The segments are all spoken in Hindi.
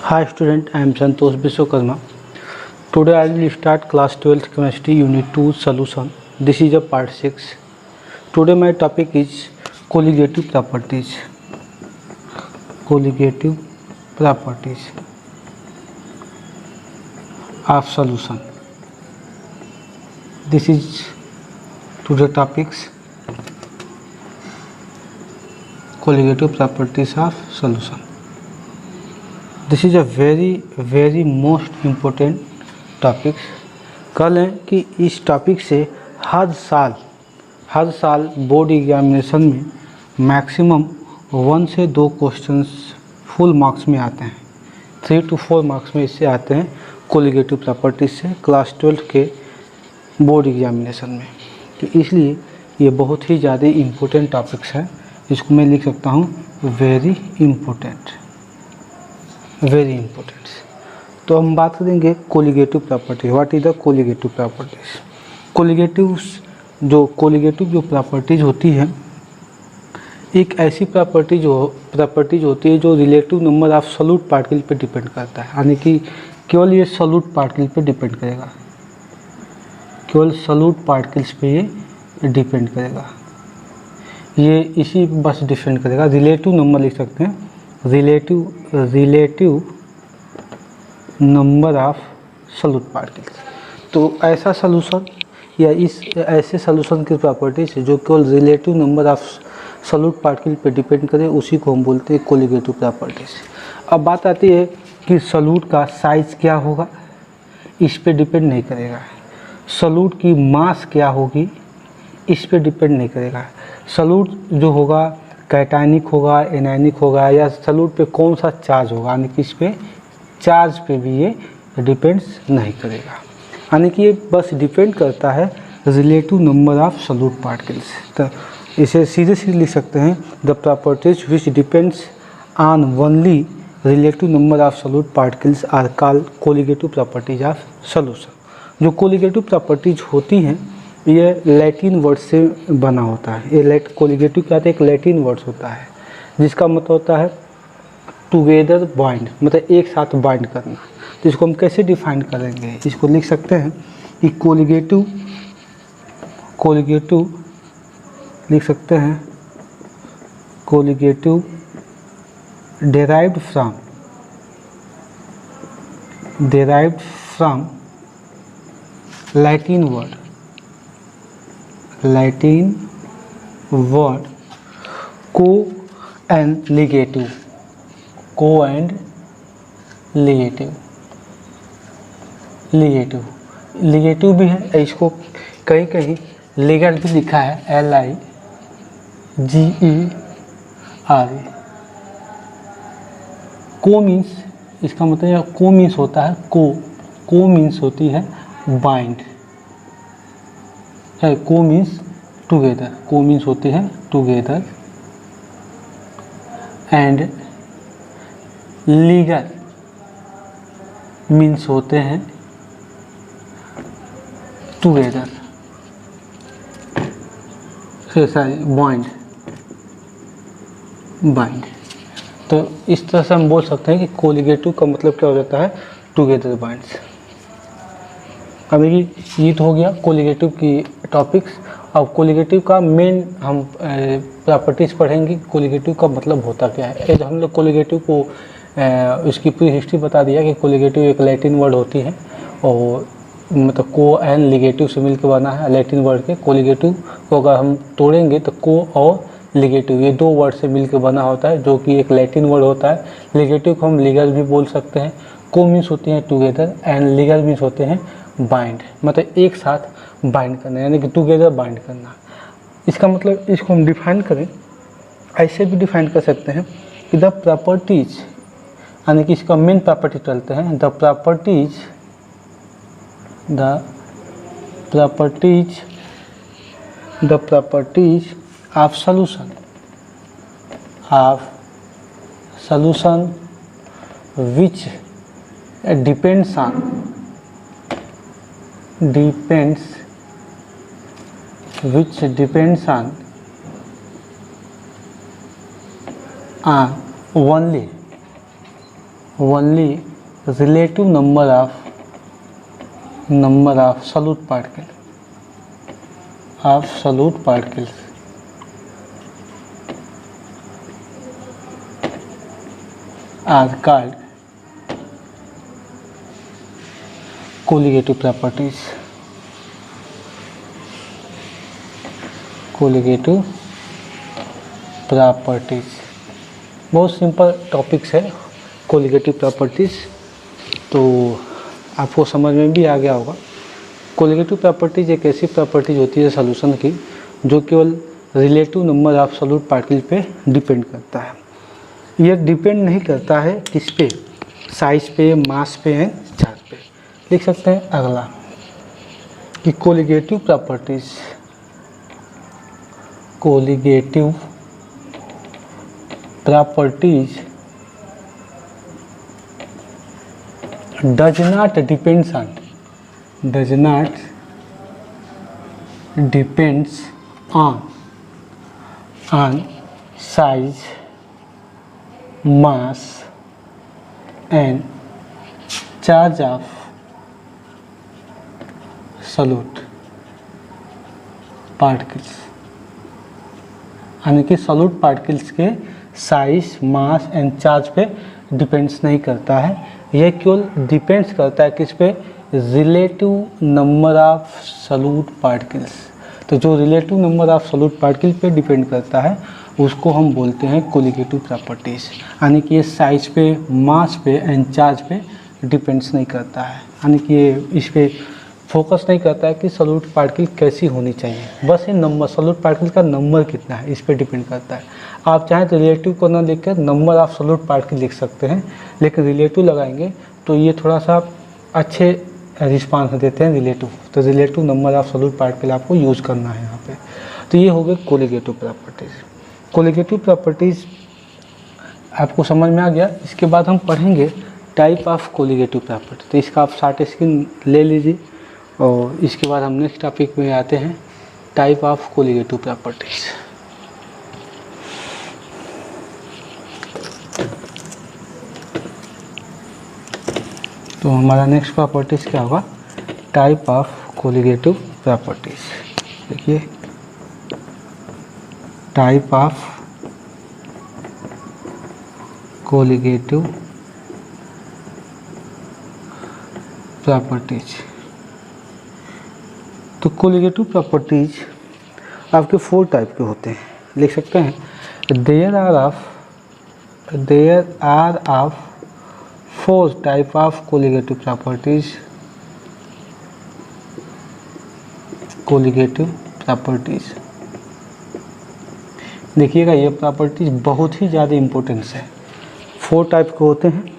Hi student, I am Santosh Biswakarma. Today I will start class 12th chemistry unit 2 solution. This is a part 6. Today my topic is colligative properties. Colligative properties of solution. This is today topics. Colligative properties of solution. This is a very most important topic. कह लें कि इस टॉपिक से हर साल बोर्ड एग्जामिनेशन में मैक्सिमम 1 से 2 क्वेश्चंस फुल मार्क्स में आते हैं, 3 to 4 मार्क्स में इससे आते हैं कोलिगेटिव प्रॉपर्टीज से क्लास 12 के बोर्ड एग्जामिनेशन में। तो इसलिए ये बहुत ही ज़्यादा इम्पोर्टेंट टॉपिक्स है। इसको मैं लिख सकता हूँ वेरी इम्पोर्टेंट। तो हम बात करेंगे colligative property. What is the colligative properties? Colligative जो प्रॉपर्टीज होती है, एक ऐसी प्रॉपर्टीज होती है जो relative number of solute particle पे डिपेंड करता है, यानी कि केवल ये सॉल्यूट पार्टिकल पे डिपेंड करेगा, केवल सॉल्यूट पार्टिकल्स पे ये डिपेंड करेगा। ये इसी बस डिपेंड करेगा। रिलेटिव नंबर लिख सकते हैं, relative number of solute particles. तो ऐसा सॉल्यूशन या इस ऐसे सॉल्यूशन की प्रॉपर्टीज है जो केवल relative number of solute particle पे डिपेंड करे, उसी को हम बोलते हैं कोलिगेटिव प्रॉपर्टीज। अब बात आती है कि सॉल्यूट का साइज क्या होगा, इस पे डिपेंड नहीं करेगा। सॉल्यूट की मास क्या होगी, इस पे डिपेंड नहीं करेगा। सॉल्यूट जो होगा कैटायनिक होगा, एनायनिक होगा, या सॉल्यूट पे कौन सा चार्ज होगा, यानी कि इस पे चार्ज पे भी ये डिपेंड्स नहीं करेगा। यानी कि ये बस डिपेंड करता है relative number of solute particles. तो इसे सीधे लिख सकते हैं, the properties which depends on only relative number of solute particles are called colligative properties of solution. जो कोलिगेटिव प्रॉपर्टीज होती हैं ये लैटिन वर्ड से बना होता है। ये कोलिगेटिव क्या होता है? एक लैटिन वर्ड्स होता है जिसका मतलब होता है टुगेदर बाइंड, मतलब एक साथ बाइंड करना। तो इसको हम कैसे डिफाइन करेंगे? इसको लिख सकते हैं कि कोलिगेटिव लिख सकते हैं, colligative derived from Latin word co and ligative भी है। इसको कहीं लिगेट भी लिखा है, LIGER। को मीन्स, इसका मतलब को मीन्स होता है को मीन्स होती है बाइंड है, को मीन्स टुगेदर, को मीन्स होती है टुगेदर, एंड लीगल मीन्स होते हैं टुगेदर, बाइंड। तो इस तरह से हम बोल सकते हैं कि कोलिगेटिव का मतलब क्या हो जाता है? Together binds. अभी ये तो हो गया कोलिगेटिव की टॉपिक्स। अब कोलिगेटिव का मेन हम प्रॉपर्टीज़ पढ़ेंगे, कोलिगेटिव का मतलब होता क्या है। हम लोग कोलिगेटिव को उसकी पूरी हिस्ट्री बता दिया कि कोलिगेटिव एक लैटिन वर्ड होती है और मतलब को एंड लिगेटिव से मिलकर बना है। लैटिन वर्ड के कोलिगेटिव को अगर हम तोड़ेंगे तो को और लिगेटिव ये 2 वर्ड से मिलकर बना होता है, जो कि एक लैटिन वर्ड होता है। लिगेटिव को हम लीगल भी बोल सकते हैं। को मीन्स होती हैं टुगेदर एंड लीगल मीन्स होते हैं बाइंड, मतलब एक साथ बाइंड करना, यानी कि टुगेदर बाइंड करना। इसका मतलब इसको हम डिफाइन करें, ऐसे भी डिफाइन कर सकते हैं कि द प्रॉपर्टीज, यानी कि इसका मेन प्रॉपर्टी चलते हैं, the properties of solution which depends on only only relative number of solute particles are called colligative properties. बहुत सिंपल टॉपिक्स है कोलिगेटिव प्रॉपर्टीज़, तो आपको समझ में भी आ गया होगा। कोलिगेटिव प्रॉपर्टीज एक ऐसी प्रॉपर्टीज होती है सॉल्यूशन की जो केवल relative number of solute particle पे डिपेंड करता है। ये डिपेंड नहीं करता है किस पे, साइज पे, मास पे एंड चार्ज पे। लिख सकते हैं अगला कि colligative properties does not depends on size, mass and charge of solute particles, यानी कि सॉल्यूट पार्टिकल्स के साइज, मास एंड चार्ज पे डिपेंड्स नहीं करता है। यह केवल डिपेंड्स करता है किस पे, relative number of solute particles. तो जो relative number of solute particle पे डिपेंड करता है उसको हम बोलते हैं कोलिगेटिव प्रॉपर्टीज, यानी कि ये साइज पे, मास पे एंड चार्ज पे डिपेंड्स नहीं करता है, यानी कि ये इस पे फोकस नहीं करता है कि सॉल्यूट पार्टिकल कैसी होनी चाहिए, बस ये नंबर, सॉल्यूट पार्टिकल का नंबर कितना है इस पे डिपेंड करता है। आप चाहें तो रिलेटिव को ना लिखकर नंबर ऑफ सॉल्यूट पार्टिकल लिख सकते हैं, लेकिन रिलेटिव लगाएंगे तो ये थोड़ा सा अच्छे रिस्पांस देते हैं रिलेटिव, तो relative number of solute particle आपको यूज़ करना है यहाँ पे। तो ये हो गए कोलिगेटिव प्रॉपर्टीज़। कोलिगेटिव प्रॉपर्टीज़ आपको समझ में आ गया। इसके बाद हम पढ़ेंगे टाइप ऑफ कोलिगेटिव प्रॉपर्टी। तो इसका आप शॉर्ट स्क्रीन ले लीजिए और इसके बाद हम नेक्स्ट टॉपिक में आते हैं, टाइप ऑफ कोलिगेटिव प्रॉपर्टीज़। तो हमारा नेक्स्ट प्रॉपर्टीज़ क्या होगा, टाइप ऑफ कोलिगेटिव प्रॉपर्टीज़। देखिए टाइप ऑफ कोलिगेटिव प्रॉपर्टीज। तो कोलिगेटिव प्रॉपर्टीज आपके 4 टाइप के होते हैं, लिख सकते हैं। There are of 4 type of colligative properties. देखिएगा ये प्रॉपर्टीज बहुत ही ज़्यादा इम्पोर्टेंस है। 4 टाइप के होते हैं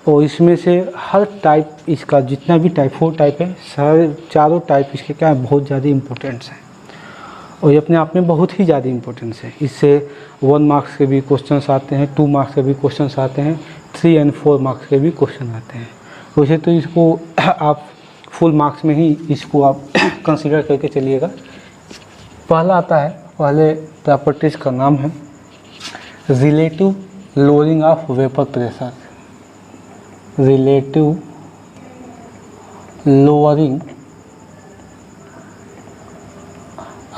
और इसमें से हर टाइप, इसका जितना भी टाइप 4 टाइप है, सारे चारों टाइप इसके क्या है, बहुत ज़्यादा इम्पोर्टेंस है और ये अपने आप में बहुत ही ज़्यादा इम्पोर्टेंस है। इससे 1 मार्क्स के भी क्वेश्चंस आते हैं, 2 मार्क्स के भी क्वेश्चंस आते हैं, 3 और 4 मार्क्स के भी क्वेश्चन आते हैं। वैसे तो इसको आप फुल मार्क्स में ही इसको आप कंसीडर करके चलिएगा। पहला आता है, पहले प्रॉपर्टीज़ का नाम है relative lowering of vapour pressure. Relative lowering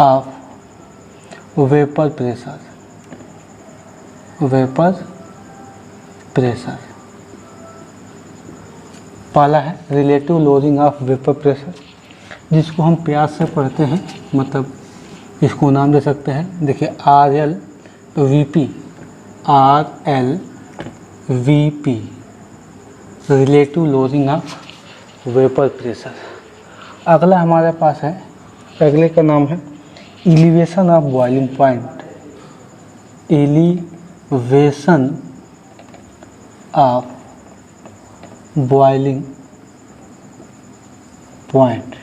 of vapour pressure. पहला है relative lowering of vapour pressure, जिसको हम प्यास से पढ़ते हैं, मतलब इसको नाम दे सकते हैं। देखिए RLVP, relative lowering of vapour pressure. अगला हमारे पास है, अगले का नाम है elevation of boiling point. Elevation of boiling point,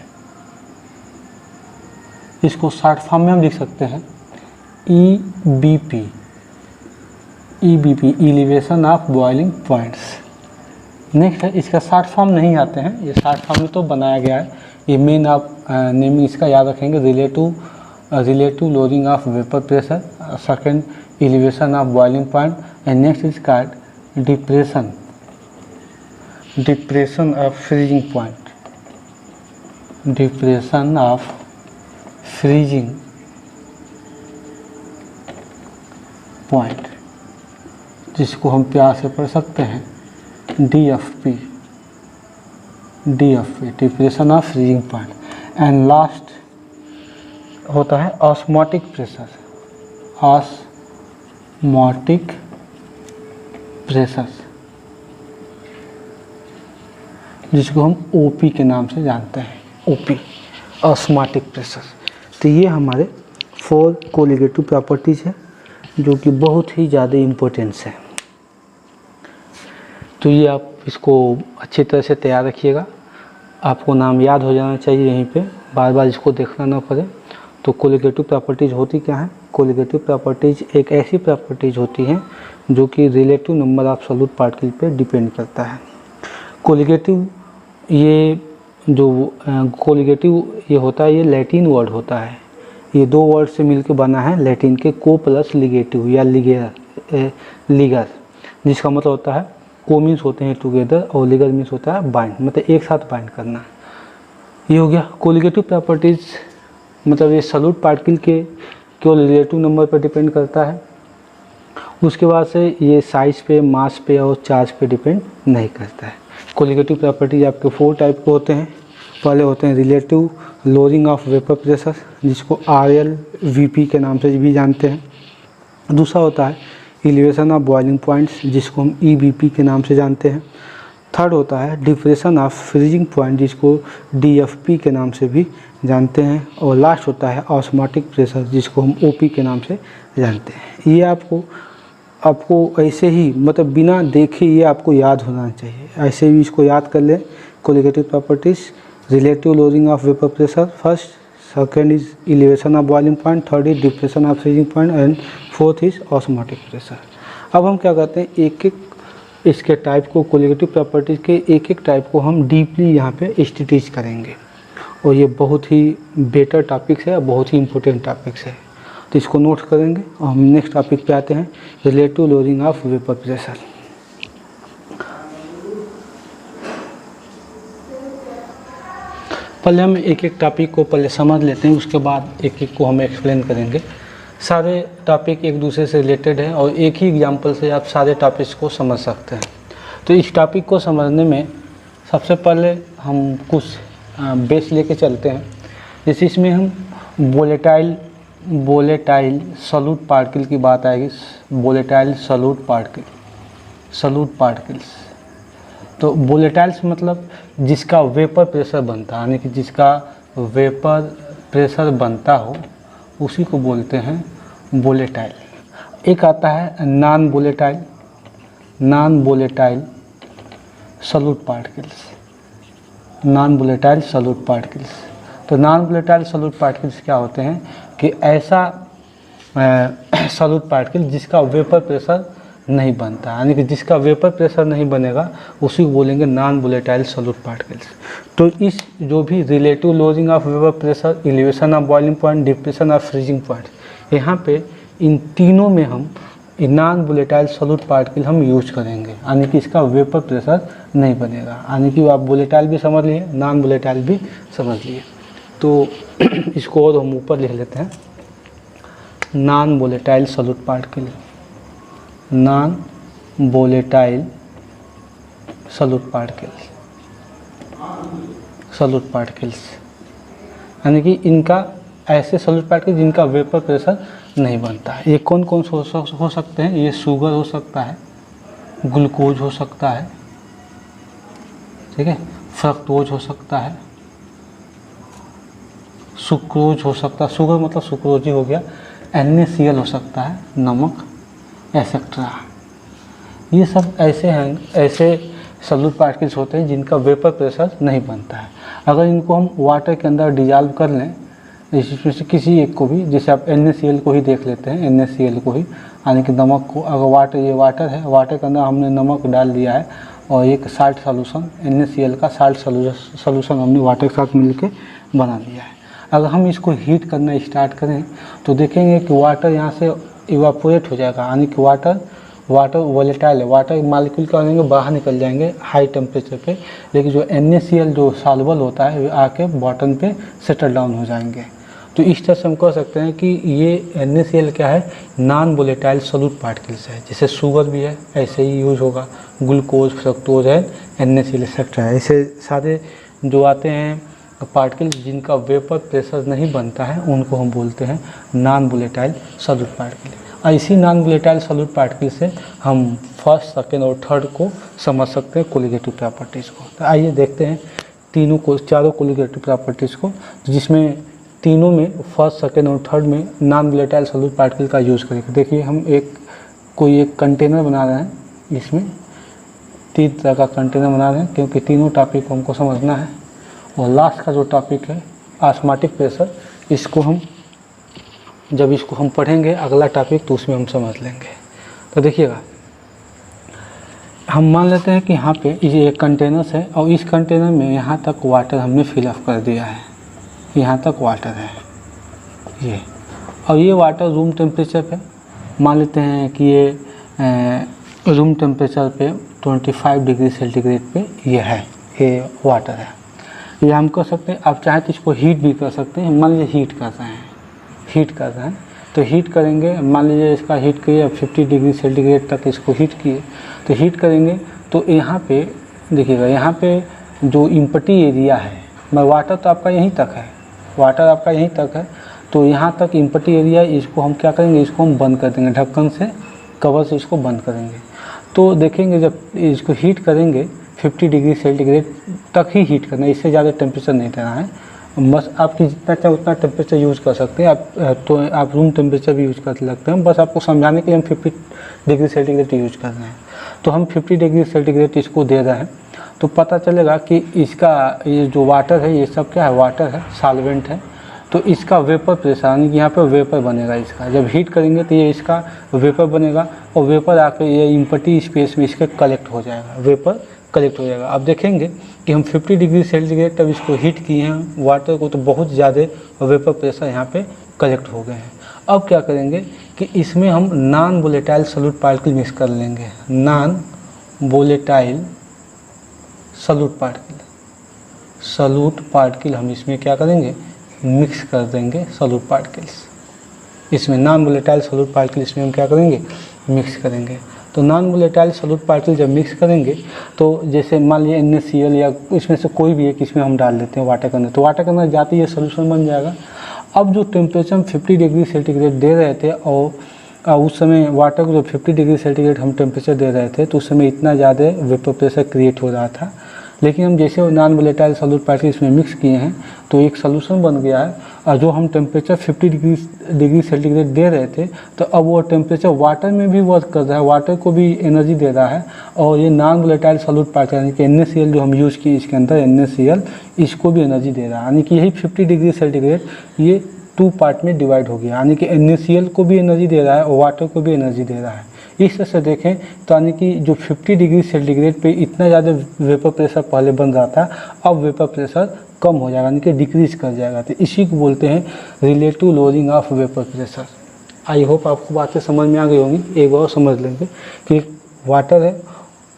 इसको शॉर्ट फॉर्म में हम लिख सकते हैं EBP, elevation of boiling points. Next है, इसका शॉर्ट फॉर्म नहीं आते हैं, ये शॉर्ट फॉर्म में तो बनाया गया है। ये मेन आप नेमिंग इसका याद रखेंगे, relative lowering of vapour pressure, second elevation of boiling point and next is called depression depression of freezing point, depression of freezing point, जिसको हम प्यार से पढ़ सकते हैं DFP, depression of freezing point. And last होता है ऑस्मोटिक प्रेशर, ऑस्मोटिक प्रेशर, जिसको हम OP के नाम से जानते हैं, OP, ऑस्मोटिक प्रेशर। तो ये हमारे 4 कोलिगेटिव प्रॉपर्टीज़ है जो कि बहुत ही ज़्यादा इम्पोर्टेंस है। तो ये आप इसको अच्छी तरह से तैयार रखिएगा, आपको नाम याद हो जाना चाहिए, यहीं पे बार बार इसको देखना ना पड़े। तो कोलिगेटिव प्रॉपर्टीज़ होती क्या है? कोलिगेटिव प्रॉपर्टीज़ एक ऐसी प्रॉपर्टीज़ होती हैं जो कि relative number of solute particle पे डिपेंड करता है। कोलिगेटिव ये जो कोलिगेटिव ये होता है, ये लैटिन वर्ड होता है, ये 2 वर्ड से मिलकर बना है लैटिन के, को प्लस लिगेटिव या लिगर, जिसका मतलब होता है को मीन्स होते हैं टुगेदर और लिगर मीन्स होता है बाइंड, मतलब एक साथ बाइंड करना। ये हो गया कोलिगेटिव प्रॉपर्टीज़, मतलब ये सॉल्यूट पार्टिकल के केवल रिलेटिव नंबर पर डिपेंड करता है। उसके बाद से ये साइज पे, मास पे और चार्ज पे डिपेंड नहीं करता है। कोलिगेटिव प्रॉपर्टीज आपके 4 टाइप के होते हैं। पहले होते हैं relative lowering of vapour pressure, जिसको RLVP के नाम से भी जानते हैं। दूसरा होता है एलिवेशन ऑफ बॉइलिंग पॉइंट्स, जिसको हम EBP के नाम से जानते हैं। थर्ड होता है डिप्रेशन ऑफ फ्रीजिंग पॉइंट, जिसको DFP के नाम से भी जानते हैं। और लास्ट होता है ऑस्मोटिक प्रेशर, जिसको हम OP के नाम से जानते हैं। ये आपको ऐसे ही, मतलब बिना देखे ये आपको याद होना चाहिए, ऐसे भी इसको याद कर लें। Colligative properties, relative lowering of vapour pressure first, second is elevation of boiling point, third is depression of freezing point and fourth is osmotic pressure. अब हम क्या करते हैं, एक एक इसके टाइप को, कोलिगेटिव प्रॉपर्टीज़ के एक एक टाइप को हम डीपली यहाँ पे स्टडीज करेंगे, और ये बहुत ही बेटर टॉपिक्स है, बहुत ही इंपॉर्टेंट टॉपिक्स है। तो इसको नोट करेंगे और हम नेक्स्ट टॉपिक पे आते हैं, relative lowering of vapour pressure. पहले हम एक एक टॉपिक को पहले समझ लेते हैं, उसके बाद एक एक को हम एक्सप्लेन करेंगे। सारे टॉपिक एक दूसरे से रिलेटेड हैं और एक ही एग्जांपल से आप सारे टॉपिक्स को समझ सकते हैं। तो इस टॉपिक को समझने में सबसे पहले हम कुछ बेस लेके चलते हैं। जैसे इसमें हम वोलेटाइल सॉल्यूट पार्टिकल की बात आएगी, वोलेटाइल सॉल्यूट पार्टिकल्स। तो वोलेटाइल्स मतलब जिसका वेपर प्रेशर बनता है, यानी कि जिसका वेपर प्रेशर बनता हो, उसी को बोलते हैं वोलेटाइल। एक आता है non volatile solute particles, non volatile solute particles. तो नॉन वोलेटाइल सॉल्यूट पार्टिकल्स क्या होते हैं कि ऐसा सॉल्यूट पार्टिकल जिसका वेपर प्रेशर नहीं बनता, यानी कि जिसका वेपर प्रेशर नहीं बनेगा, उसी को बोलेंगे नॉन वोलेटाइल सॉल्यूट पार्टिकल्स। तो इस जो भी relative lowering of vapour pressure, elevation of boiling point, depression of freezing point, यहाँ पे इन तीनों में हम नॉन वोलेटाइल सॉल्यूट पार्टिकल हम यूज करेंगे, यानी कि इसका वेपर प्रेशर नहीं बनेगा। यानी कि आप वोलेटाइल भी समझ लिए, नॉन वोलेटाइल भी समझ लिए। तो इसको और हम ऊपर लिख लेते हैं, non volatile solute particle, non volatile solute particles, यानी कि इनका ऐसे सॉल्यूट पार्टिकल जिनका वेपर प्रेशर नहीं बनता है। ये कौन कौन से हो सकते हैं? ये शुगर हो सकता है, ग्लूकोज हो सकता है, ठीक है, फ्रक्टोज हो सकता है, सुक्रोज हो सकता है, शुगर मतलब सुक्रोज ही हो गया, NaCl हो सकता है, नमक, एसेट्रा। ये सब ऐसे हैं, ऐसे सॉल्यूट पार्टिकल्स होते हैं जिनका वेपर प्रेशर नहीं बनता है। अगर इनको हम वाटर के अंदर डिजॉल्व कर लें, इसमें से किसी एक को भी, जैसे आप NaCl को ही देख लेते हैं, NaCl को ही, यानी कि नमक को, अगर वाटर, ये वाटर है, वाटर के अंदर हमने नमक डाल दिया है और एक साल्ट सॉल्यूशन, NaCl का साल्ट सॉल्यूशन हमने वाटर के साथ मिलके बना दिया है। अगर हम इसको हीट करना स्टार्ट करें तो देखेंगे कि वाटर यहाँ से इवापोरेट हो जाएगा, यानी कि वाटर वाटर वोलेटाइल है, वाटर मालिक्यूल क्या हो जाएंगे, बाहर निकल जाएंगे हाई टेम्परेचर पे, लेकिन जो NaCl जो सॉल्युबल होता है आके बॉटम पे सेटल डाउन हो जाएंगे। तो इस तरह से हम कह सकते हैं कि ये NaCl क्या है, नॉन वोलेटाइल सॉल्यूट पार्टिकल्स है। जैसे शुगर भी है ऐसे ही यूज होगा, ग्लूकोज, फ्रक्टोज है, NaCl एक्सेट्रा है। ऐसे सारे जो आते हैं पार्टिकल्स जिनका वेपर प्रेशर नहीं बनता है उनको हम बोलते हैं नॉन वोलेटाइल सॉल्यूट पार्टिकल। इसी नॉन वोलेटाइल सॉल्यूट पार्टिकल से हम फर्स्ट, सेकेंड और थर्ड को समझ सकते हैं कोलिगेटिव प्रॉपर्टीज़ को। तो आइए देखते हैं चारों कोलिगेटिव प्रॉपर्टीज़ को, जिसमें तीनों में फर्स्ट, सेकेंड और थर्ड में नॉन वोलेटाइल सॉल्यूट पार्टिकल का यूज़ करेंगे। देखिए हम कोई एक कंटेनर बना रहे हैं, इसमें 3 तरह का कंटेनर बना रहे हैं क्योंकि तीनों टॉपिक को हमको समझना है। और लास्ट का जो टॉपिक है ऑस्मोटिक प्रेशर, इसको हम जब इसको हम पढ़ेंगे अगला टॉपिक तो उसमें हम समझ लेंगे। तो देखिएगा, हम मान लेते हैं कि यहाँ पे ये एक कंटेनर्स है और इस कंटेनर में यहाँ तक वाटर हमने फिलअप कर दिया है, यहाँ तक वाटर है ये, और ये वाटर रूम टेम्परेचर पे मान लेते हैं कि ये रूम टेम्परेचर पे 25 डिग्री सेंटीग्रेड पे ये है, ये वाटर है। ये हम कर सकते हैं, आप चाहे तो इसको हीट भी कर सकते हैं। मान लीजिए हीट कर रहे हैं तो हीट करेंगे, मान लीजिए इसका हीट किए 50 डिग्री सेंटीग्रेड तक इसको हीट किए, तो हीट करेंगे तो यहाँ पे देखिएगा, यहाँ पे जो इम्पटी एरिया है, वाटर तो आपका यहीं तक है, वाटर आपका यहीं तक है, तो यहाँ तक इम्पटी एरिया, इसको हम क्या करेंगे, इसको हम बंद कर देंगे, ढक्कन से, कवर से इसको बंद करेंगे। तो देखेंगे जब इसको हीट करेंगे 50 डिग्री सेंटीग्रेड तक ही हीट करना है, इससे ज़्यादा टेम्परेचर नहीं देना है। बस आपकी जितना चाहे उतना टेम्परेचर यूज़ कर सकते हैं आप, तो आप रूम टेम्परेचर भी यूज़ कर लगते हैं। बस आपको समझाने के लिए हम 50 डिग्री सेंटीग्रेड यूज़ कर रहे हैं। तो हम 50 डिग्री सेंटीग्रेड इसको दे रहे हैं, तो पता चलेगा कि इसका ये जो वाटर है ये सब क्या है, वाटर है, सॉल्वेंट है। तो इसका वेपर प्रेशर, यानी कि यहाँ पे वेपर बनेगा इसका, जब हीट करेंगे तो ये इसका वेपर बनेगा और वेपर आके ये इम्पटी स्पेस में इसके कलेक्ट हो जाएगा, वेपर कलेक्ट हो जाएगा। अब देखेंगे कि हम 50 डिग्री सेंटीग्रेड तब इसको हीट किए हैं वाटर को, तो बहुत ज़्यादा वेपर प्रेशर यहाँ पे कलेक्ट हो गए हैं। अब क्या करेंगे कि इसमें हम non volatile solute particle mix कर लेंगे, नॉन वोलेटाइल सॉल्यूट पार्टिकल हम इसमें क्या करेंगे, मिक्स कर देंगे सॉल्यूट पार्टिकल्स। इसमें नॉन वोलेटाइल सॉल्यूट पार्टिकल इसमें हम क्या करेंगे, मिक्स करेंगे। तो नॉन वोलेटाइल सॉल्यूट पार्टिकल जब मिक्स करेंगे तो जैसे मान लीजिए NaCl या इसमें से कोई भी एक इसमें हम डाल देते हैं वाटर के अंदर, तो वाटर के अंदर जाते ही ये सोल्यूशन बन जाएगा। अब जो टेम्परेचर हम 50 डिग्री सेंटीग्रेड दे रहे थे और उस समय वाटर को जो 50 डिग्री सेंटीग्रेड हम टेम्परेचर दे रहे थे तो उस समय इतना ज़्यादा वेपर प्रेशर क्रिएट हो रहा था, लेकिन हम जैसे नॉन वोलेटाइल सॉल्यूट पार्टिकल इसमें मिक्स किए हैं तो एक सोल्यूशन बन गया है। और जो हम टेम्परेचर 50 डिग्री सेंटीग्रेड दे रहे थे तो अब वो टेम्परेचर वाटर में भी वर्क कर रहा है, वाटर को भी एनर्जी दे रहा है। और ये नॉन वोलेटाइल सॉल्यूट पार्टिकल यानी कि NaCl जो हम यूज़ किए इसके अंदर NaCl, इसको भी एनर्जी दे रहा है। यानी कि यही 50 डिग्री सेंटीग्रेड ये 2 पार्ट में डिवाइड हो गया, यानी कि NaCl को भी एनर्जी दे रहा है और वाटर को भी एनर्जी दे रहा है। इस तरह से देखें तो यानी कि जो 50 डिग्री सेंटीग्रेड पे इतना ज़्यादा वेपर प्रेशर पहले बन रहा था, अब वेपर प्रेशर कम हो जाएगा, यानी कि डिक्रीज कर जाएगा। तो इसी को बोलते हैं relative lowering of vapour pressure. I hope आपको बातें समझ में आ गई होंगी। एक बार समझ लेंगे कि वाटर है,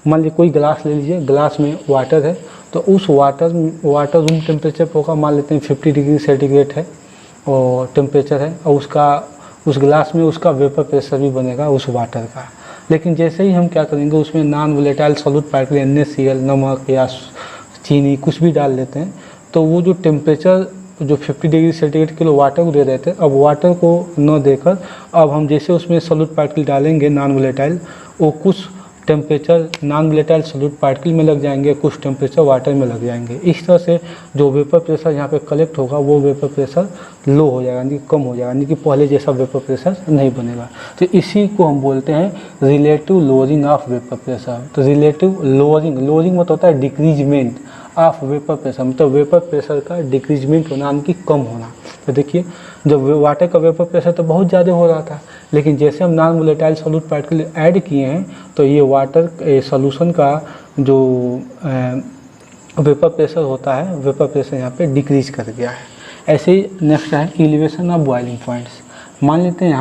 मान लीजिए कोई ग्लास ले लीजिए, ग्लास में वाटर है, तो उस वाटर रूम टेम्परेचर पर होगा, मान लेते हैं 50 डिग्री सेंटीग्रेड है और टेम्परेचर है, और उस ग्लास में उसका वेपर प्रेशर भी बनेगा उस वाटर का। लेकिन जैसे ही हम क्या करेंगे उसमें non volatile solute particle NaCl, नमक या चीनी कुछ भी डाल लेते हैं, तो वो जो टेम्परेचर जो 50 डिग्री सेंटीग्रेड किलो वाटर को दे रहे थे, अब वाटर को न देकर अब हम जैसे उसमें सॉल्यूट पार्टिकल डालेंगे नॉन वोलेटाइल, वो कुछ temperature non volatile solute particle में लग जाएंगे, कुछ टेम्परेचर वाटर में लग जाएंगे। इस तरह से जो वेपर प्रेशर यहाँ पे कलेक्ट होगा वो वेपर प्रेशर लो हो जाएगा, यानी कि कम हो जाएगा, यानी कि पहले जैसा वेपर प्रेशर नहीं बनेगा। तो इसी को हम बोलते हैं relative lowering of vapour pressure. तो रिलेटिव लोअरिंग मतलब होता है डिक्रीजमेंट ऑफ वेपर प्रेशर, मतलब वेपर प्रेशर का डिक्रीजमेंट होना, यानी कि कम होना। तो देखिए जब वाटर का वेपर प्रेशर तो बहुत ज़्यादा हो रहा था, लेकिन जैसे हम non volatile solute particle add किए हैं तो ये वाटर सॉल्यूशन का जो वेपर प्रेशर होता है, वेपर प्रेशर यहाँ पे डिक्रीज कर गया है। ऐसे ही नेक्स्ट है एलिवेशन ऑफ बॉइलिंग पॉइंट्स। मान लेते हैं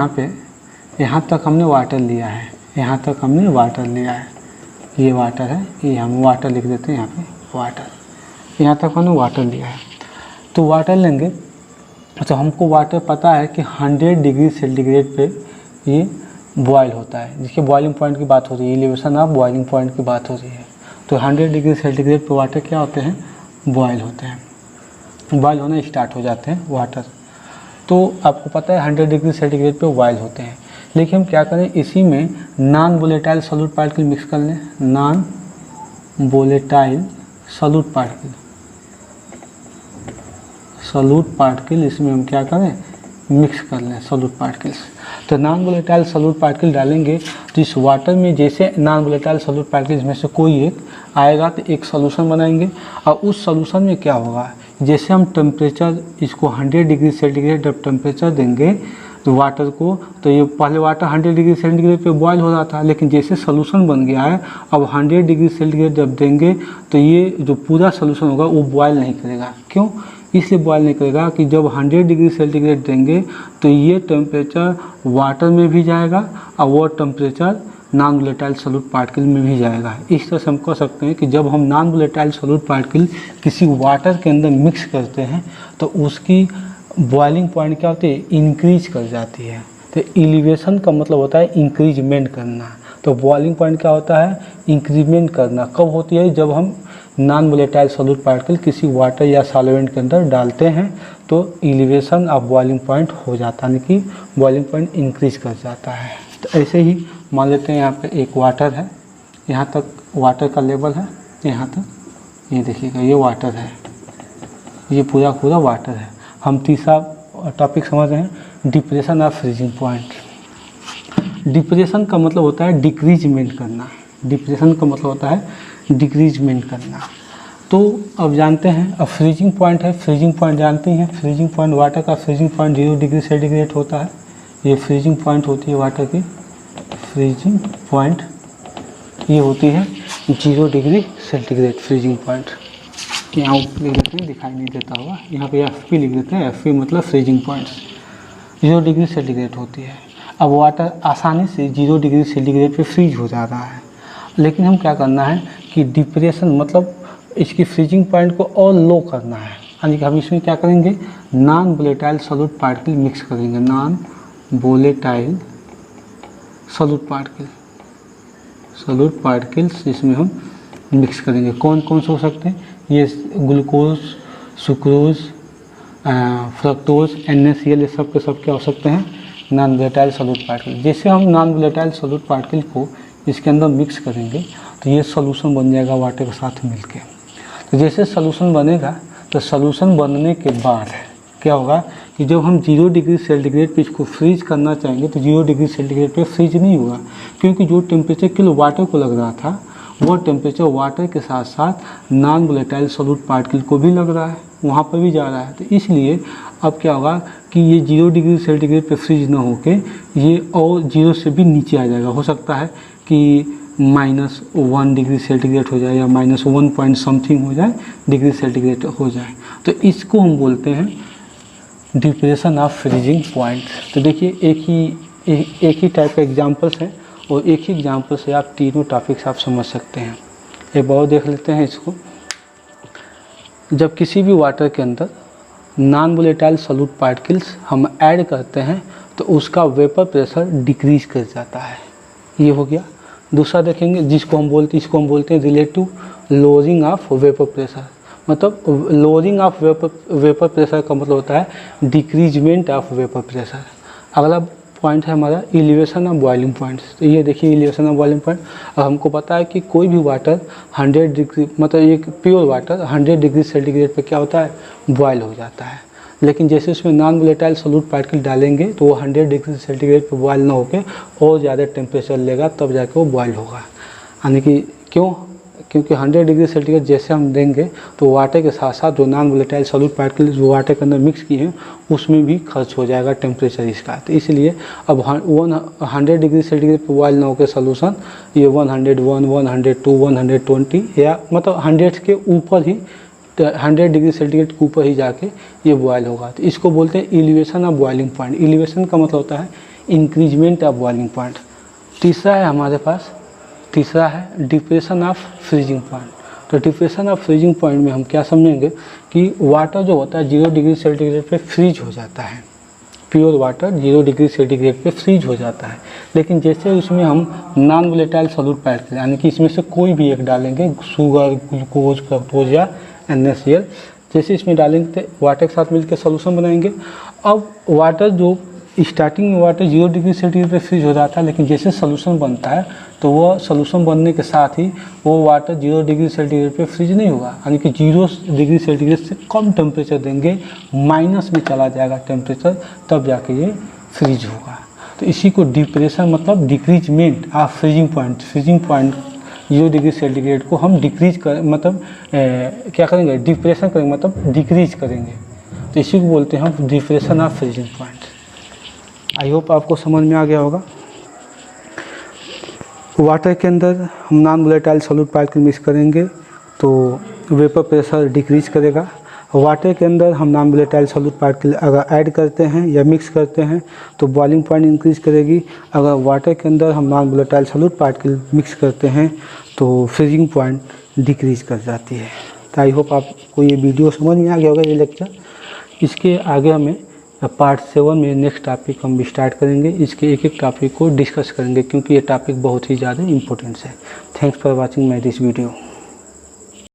यहाँ तक हमने वाटर लिया है, यहाँ तक हमने वाटर लिया है, ये वाटर है, ये हम वाटर लिख देते हैं यहाँ पे वाटर, यहाँ तक हमने वाटर लिया है। तो वाटर लेंगे तो हमको वाटर पता है कि 100 डिग्री सेंटीग्रेड पे ये बॉयल होता है, जिसके बॉइलिंग पॉइंट की बात हो रही है, एलिवेशन ऑफ बॉइलिंग पॉइंट की बात हो रही है। तो 100 डिग्री सेंटीग्रेड पे वाटर क्या होते हैं, बॉयल होते हैं, बॉयल होना स्टार्ट हो जाते हैं वाटर। तो आपको पता है 100 डिग्री सेंटीग्रेड पे बॉयल होते हैं। लेकिन हम क्या करें, इसी में non volatile solute particle mix कर लें, non volatile solute particle, solute particle इसमें हम क्या करें, मिक्स कर लें सॉल्यूट पार्टिकल्स। तो नॉन वोलेटाइल सॉल्यूट पार्टिकल डालेंगे तो इस वाटर में जैसे नॉन वोलेटाइल सॉल्यूट पार्टिकल्स में से कोई एक आएगा तो एक सॉल्यूशन बनाएंगे, और उस सॉल्यूशन में क्या होगा, जैसे हम टेम्परेचर इसको 100 डिग्री सेंटीग्रेड जब टेम्परेचर देंगे तो वाटर को, तो ये पहले वाटर 100 डिग्री सेंटीग्रेड पे बॉयल हो रहा था, लेकिन जैसे सॉल्यूशन बन गया है अब 100 डिग्री सेंटीग्रेड जब देंगे तो ये जो पूरा सॉल्यूशन होगा वो बॉयल नहीं करेगा। क्यों, इसलिए बॉयल नहीं करेगा कि जब 100 डिग्री सेंटीग्रेड देंगे तो ये टेम्परेचर वाटर में भी जाएगा और वो temperature non volatile solute particle में भी जाएगा। इस तरह से हम कह सकते हैं कि जब हम नॉन वोलेटाइल सॉल्यूट पार्टिकल किसी वाटर के अंदर मिक्स करते हैं तो उसकी बॉइलिंग पॉइंट क्या होती है, इंक्रीज कर जाती है। तो एलिवेशन का मतलब होता है इंक्रीजमेंट करना, तो बॉइलिंग पॉइंट क्या होता है, इंक्रीजमेंट करना। कब होती है, जब हम नॉन वोलेटाइल सॉल्यूट पार्टिकल किसी वाटर या सॉल्वेंट के अंदर डालते हैं तो एलिवेशन ऑफ बॉइलिंग पॉइंट हो जाता है, यानी कि बॉइलिंग पॉइंट इंक्रीज कर जाता है। तो ऐसे ही मान लेते हैं यहाँ पे एक वाटर है, यहाँ तक वाटर का लेवल है, यहाँ तक ये देखिएगा ये वाटर है, ये पूरा पूरा वाटर है। हम तीसरा टॉपिक समझ रहे हैं, depression of freezing point. Depression का मतलब होता है डिक्रीजमेंट करना, डिप्रेशन का मतलब होता है डिक्रीजमेंट करना। तो अब जानते हैं, अब फ्रीजिंग पॉइंट है, फ्रीजिंग पॉइंट जानते हैं, फ्रीजिंग पॉइंट वाटर का फ्रीजिंग पॉइंट 0 डिग्री सेंटीग्रेड होता है। ये फ्रीजिंग पॉइंट होती है वाटर की, फ्रीजिंग पॉइंट ये होती है 0 डिग्री सेंटीग्रेड फ्रीजिंग पॉइंट। यहाँ लिख देते हैं, दिखाई नहीं देता होगा, यहाँ पे FP लिख देते हैं, FP मतलब फ्रीजिंग पॉइंट 0 डिग्री सेंटीग्रेड होती है। अब वाटर आसानी से 0 डिग्री सेंटीग्रेड पे फ्रीज हो जा रहा है, लेकिन हम क्या करना है कि डिप्रेशन मतलब इसकी फ्रीजिंग पॉइंट को और लो करना है, यानी कि हम इसमें क्या करेंगे, non volatile solute particle mix करेंगे, non volatile solute particle, solute particles इसमें हम मिक्स करेंगे। कौन कौन से हो सकते हैं, ये ग्लूकोज, सुक्रोज, फ्रक्टोज, NaCl, ये सब के सब क्या हो सकते हैं, नॉन वोलेटाइल सॉल्यूट पार्टिकल। जैसे हम नॉन वोलेटाइल सॉल्यूट पार्टिकल को इसके अंदर मिक्स करेंगे तो ये सॉल्यूशन बन जाएगा वाटर के साथ मिलके। तो जैसे सॉल्यूशन बनेगा तो सॉल्यूशन बनने के बाद क्या होगा कि जब हम 0 डिग्री सेंटीग्रेड पे इसको फ्रीज करना चाहेंगे तो 0 डिग्री सेंटीग्रेड पे फ्रीज नहीं होगा, क्योंकि जो टेम्परेचर किलो वाटर को लग रहा था वो टेम्परेचर वाटर के साथ साथ नॉन वोलेटाइल सॉल्यूट पार्टिकल को भी लग रहा है, वहाँ पर भी जा रहा है। तो इसलिए अब क्या होगा कि ये 0 डिग्री सेंटीग्रेड पे फ्रीज ना होके ये और 0 से भी नीचे आ जाएगा। हो सकता है कि -1 डिग्री सेंटीग्रेड हो जाए या -1 पॉइंट समथिंग हो जाए डिग्री सेंटीग्रेड हो जाए। तो इसको हम बोलते हैं डिप्रेशन ऑफ फ्रीजिंग पॉइंट। तो देखिए एक ही टाइप का एग्जांपल्स हैं और एक ही एग्जांपल से आप तीनों टॉपिक्स आप समझ सकते हैं। एक बार देख लेते हैं इसको। जब किसी भी वाटर के अंदर नॉन वोलेटाइल सॉल्यूट पार्टिकल्स हम ऐड करते हैं तो उसका वेपर प्रेशर डिक्रीज कर जाता है, ये हो गया। दूसरा देखेंगे इसको हम बोलते हैं relative lowering of vapour pressure. मतलब लोअरिंग ऑफ वेपर प्रेशर का मतलब होता है डिक्रीजमेंट ऑफ वेपर प्रेशर। अगला पॉइंट है हमारा एलिवेशन ऑफ बॉइलिंग पॉइंट। तो ये देखिए एलिवेशन ऑफ बॉइलिंग पॉइंट। अब हमको पता है कि कोई भी वाटर 100 डिग्री मतलब एक प्योर वाटर 100 डिग्री सेंटीग्रेड पे क्या होता है, बॉयल हो जाता है। लेकिन जैसे उसमें नॉन वोलेटाइल सॉल्यूट पार्टिकल डालेंगे तो वो 100 डिग्री सेंटीग्रेड पे बॉयल ना होकर और ज़्यादा टेम्परेचर लेगा तब जाके वो बॉयल होगा। यानी कि क्योंकि 100 डिग्री सेंटीग्रेड जैसे हम देंगे तो वाटर के साथ साथ जो नॉन वोलेटाइल सॉल्यूट पार्टिकल जो वाटर के अंदर मिक्स किए हैं उसमें भी खर्च हो जाएगा टेम्परेचर इसका। तो इसलिए अब 100 डिग्री सेंटीग्रेड पे बॉयल ना होकर सोल्यूशन ये 101, 102, 120 या मतलब 100 के ऊपर ही 100 डिग्री सेंटीग्रेड के ऊपर ही जाके ये बॉयल होगा। तो इसको बोलते हैं elevation of boiling point. Elevation का मतलब होता है इंक्रीजमेंट ऑफ बॉइलिंग पॉइंट। तीसरा है हमारे पास, तीसरा है डिप्रेशन ऑफ फ्रीजिंग पॉइंट। तो डिप्रेशन ऑफ फ्रीजिंग पॉइंट में हम क्या समझेंगे कि वाटर जो होता है 0 डिग्री सेंटीग्रेड पे फ्रीज हो जाता है, प्योर वाटर 0 डिग्री सेंटीग्रेड पे फ्रीज हो जाता है। लेकिन जैसे उसमें हम नॉन वोलेटाइल सॉल्यूट ऐड करें, यानी कि इसमें से कोई भी एक डालेंगे, शुगर, ग्लूकोज, फ्रक्टोज या NaCl, जैसे इसमें डालेंगे तो वाटर के साथ मिलकर सॉल्यूशन बनाएंगे। अब वाटर जो स्टार्टिंग में वाटर 0 डिग्री सेंटीग्रेड पे फ्रीज हो जाता है, लेकिन जैसे सॉल्यूशन बनता है तो वह सॉल्यूशन बनने के साथ ही वो वाटर 0 डिग्री सेंटीग्रेड पे फ्रीज नहीं होगा, यानी कि 0 डिग्री सेंटीग्रेड से कम टेम्परेचर देंगे, माइनस में चला जाएगा टेम्परेचर, तब जाके ये फ्रीज होगा। तो इसी को डिप्रेशन मतलब decreasement of freezing point, freezing point 0 degree centigrade को हम डिक्रीज कर मतलब क्या करेंगे, डिप्रेशन करेंगे मतलब डिक्रीज करेंगे। तो इसी को बोलते हैं हम depression of freezing point. I hope आपको समझ में आ गया होगा। वाटर के अंदर हम non volatile solute particle mix करेंगे तो वेपर प्रेशर डिक्रीज करेगा। वाटर के अंदर हम नॉन वोलेटाइल सॉल्यूट पार्टिकल अगर ऐड करते हैं या मिक्स करते हैं तो बॉइलिंग पॉइंट इंक्रीज करेगी। अगर वाटर के अंदर हम non volatile solute particle mix करते हैं तो फ्रीजिंग पॉइंट डिक्रीज कर जाती है। तो आई होप आपको ये वीडियो समझ में आ गया होगा, ये लेक्चर। इसके आगे हमें पार्ट 7 में नेक्स्ट टॉपिक हम स्टार्ट करेंगे। इसके एक एक टॉपिक को डिस्कस करेंगे क्योंकि ये टॉपिक बहुत ही ज़्यादा इंपॉर्टेंट है। Thanks for watching my this video.